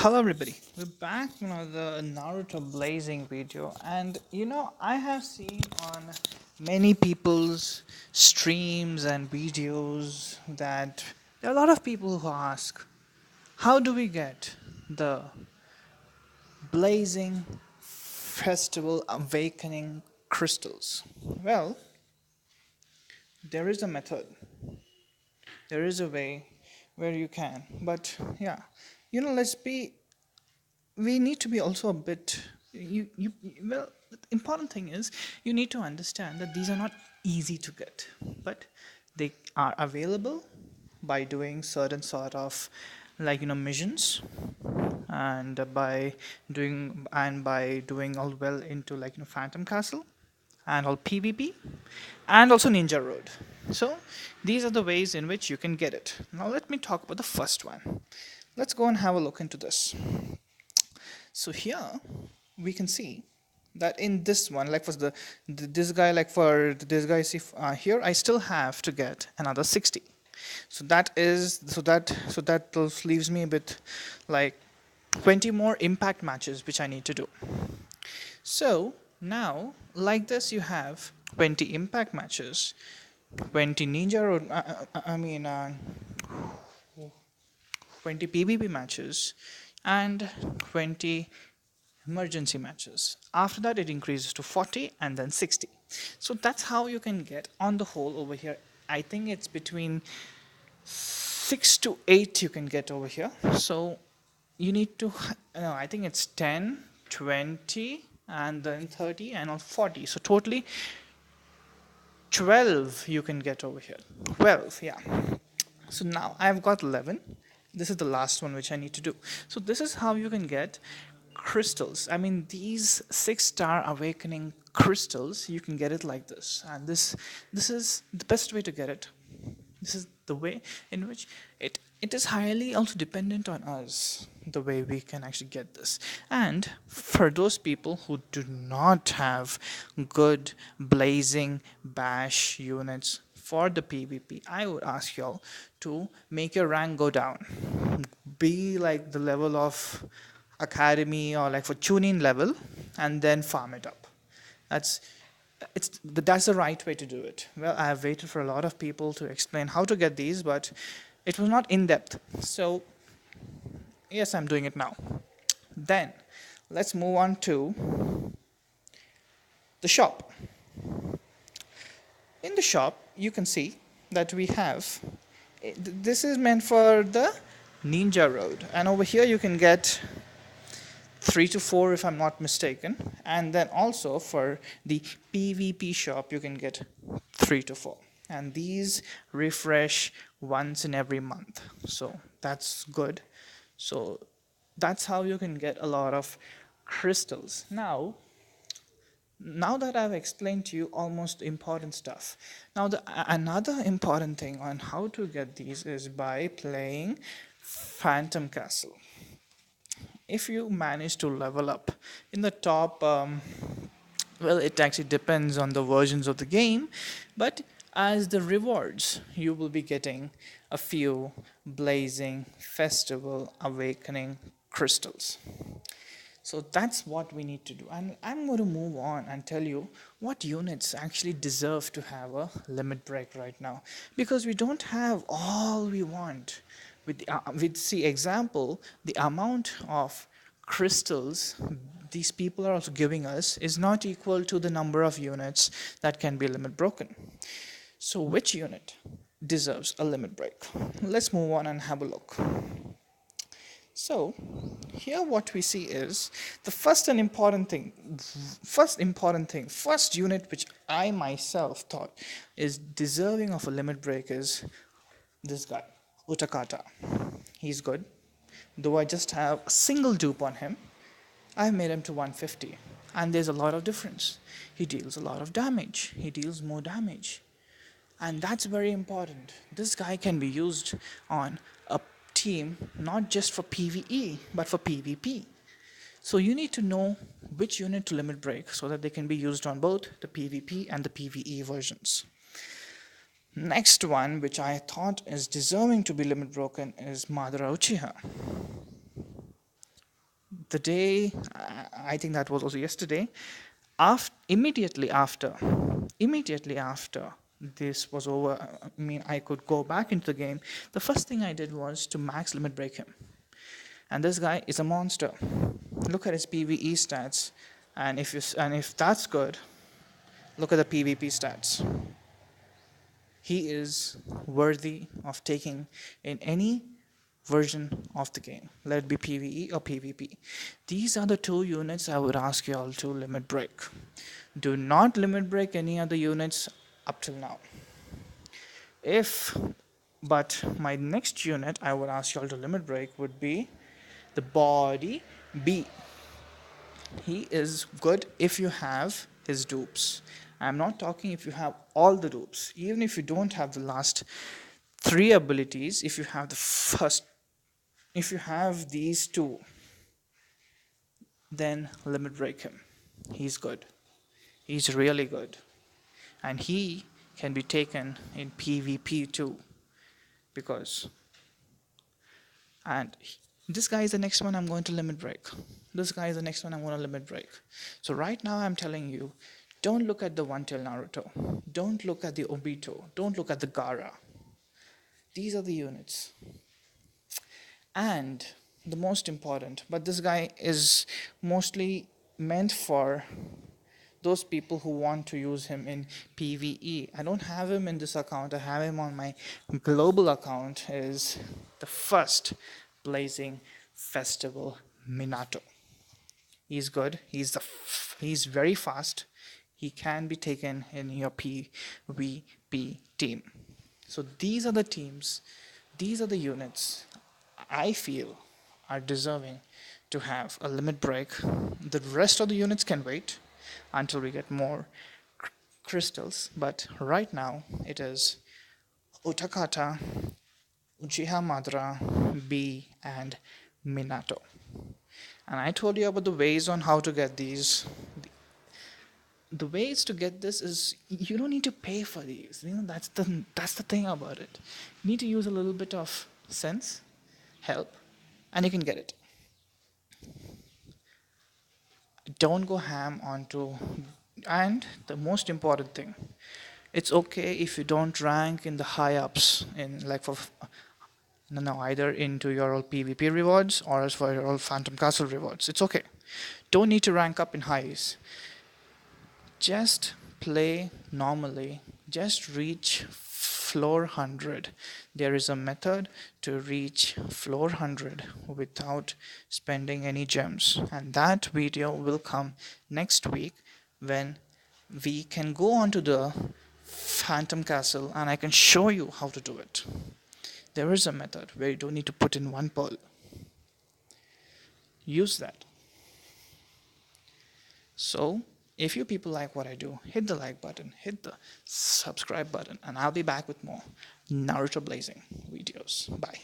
Hello everybody, we're back the Naruto blazing video, and I have seen on many people's streams and videos that there are a lot of people who ask, how do we get the blazing festival awakening crystals? Well, there is a method, there is a way where you can, but yeah, let's be we need to be also a bit well, the important thing is you need to understand that these are not easy to get, but they are available by doing certain sort of missions, and by doing all well into Phantom Castle and all PvP and also Ninja Road. So these are the ways in which you can get it. Now let me talk about the first one. Let's go and have a look into this. So here we can see that in this one, like for this guy, see here, I still have to get another 60. So that leaves me with like 20 more impact matches which I need to do. So now, like this, you have 20 impact matches, 20 ninja road. I mean, 20 PvP matches, and 20 emergency matches. After that, it increases to 40 and then 60. So that's how you can get on the whole over here. I think it's between 6 to 8 you can get over here. So you need to, no, I think it's 10, 20, and then 30 and 40. So totally 12 you can get over here. 12, yeah. So now I've got 11. This is the last one which I need to do. So this is how you can get crystals. I mean, these 6-star awakening crystals, you can get it like this. And this is the best way to get it. This is the way in which it is highly also dependent on us, the way we can actually get this. And for those people who do not have good blazing bash units for the PvP, I would ask y'all to make your rank go down. Be like the level of academy or like for tuning level, and then farm it up. That's that's the right way to do it. Well, I have waited for a lot of people to explain how to get these, but it was not in depth. So yes, I'm doing it now. Then let's move on to the shop. In the shop, you can see that we have, this is meant for the Ninja Road, and over here you can get 3 to 4 if I'm not mistaken, and then also for the PvP shop you can get 3 to 4, and these refresh once in every month, so that's good. So that's how you can get a lot of crystals. Now that I've explained to you almost important stuff, now another important thing on how to get these is by playing Phantom Castle. If you manage to level up in the top, well, it actually depends on the versions of the game, but as the rewards, you will be getting a few blazing festival awakening crystals. So that's what we need to do. And I'm going to move on and tell you what units actually deserve to have a limit break right now. Because we don't have all we want. With see example, the amount of crystals these people are also giving us is not equal to the number of units that can be limit broken. So which unit deserves a limit break? Let's move on and have a look. So here what we see is the first unit which I myself thought is deserving of a limit break is this guy, Utakata. He's good. Though I just have a single dupe on him, I've made him to 150. And there's a lot of difference. He deals a lot of damage. He deals more damage. And that's very important. This guy can be used on a team not just for PvE but for PvP. So you need to know which unit to limit break so that they can be used on both the PvP and the PvE versions. Next one, which I thought is deserving to be limit broken, is Madara Uchiha. the day, I think that was also yesterday, immediately after this was over, I mean, I could go back into the game. The first thing I did was to max limit break him. And this guy is a monster. Look at his PvE stats. And if that's good, look at the PvP stats. He is worthy of taking in any version of the game, let it be PvE or PvP. These are the two units I would ask you all to limit break. Do not limit break any other units up till now. But my next unit I would ask you all to limit break would be the body B. He is good if you have his dupes. I'm not talking if you have all the dupes. Even if you don't have the last three abilities, if you have if you have these two, then limit break him. He's good. He's really good. And he can be taken in PvP too. Because, and this guy is the next one I'm going to limit break. This guy is the next one I'm going to limit break. So right now I'm telling you, don't look at the one-tail Naruto. Don't look at the Obito. Don't look at the Gaara. These are the units. And the most important, but this guy is mostly meant for those people who want to use him in PvE. I don't have him in this account. I have him on my global account. Is the first Blazing Festival Minato. He's good. He's very fast. He can be taken in your PvP team. So these are the teams. These are the units I feel are deserving to have a limit break. The rest of the units can wait until we get more crystals, but right now it is Utakata, Uchiha Madara, B, and Minato. And I told you about the ways on how to get these. The ways to get this is you don't need to pay for these. That's the thing about it. You need to use a little bit of sense, help, and you can get it. Don't go ham onto. And the most important thing, it's okay if you don't rank in the high ups in like for no, either into your all PvP rewards or as for your all Phantom Castle rewards. It's okay. Don't need to rank up in highs. Just play normally. Just reach floor 100. There is a method to reach floor 100 without spending any gems, and that video will come next week when we can go onto the Phantom Castle and I can show you how to do it. There is a method where you don't need to put in one pearl. Use that. So if you people like what I do, hit the like button, hit the subscribe button, and I'll be back with more Naruto Blazing videos. Bye.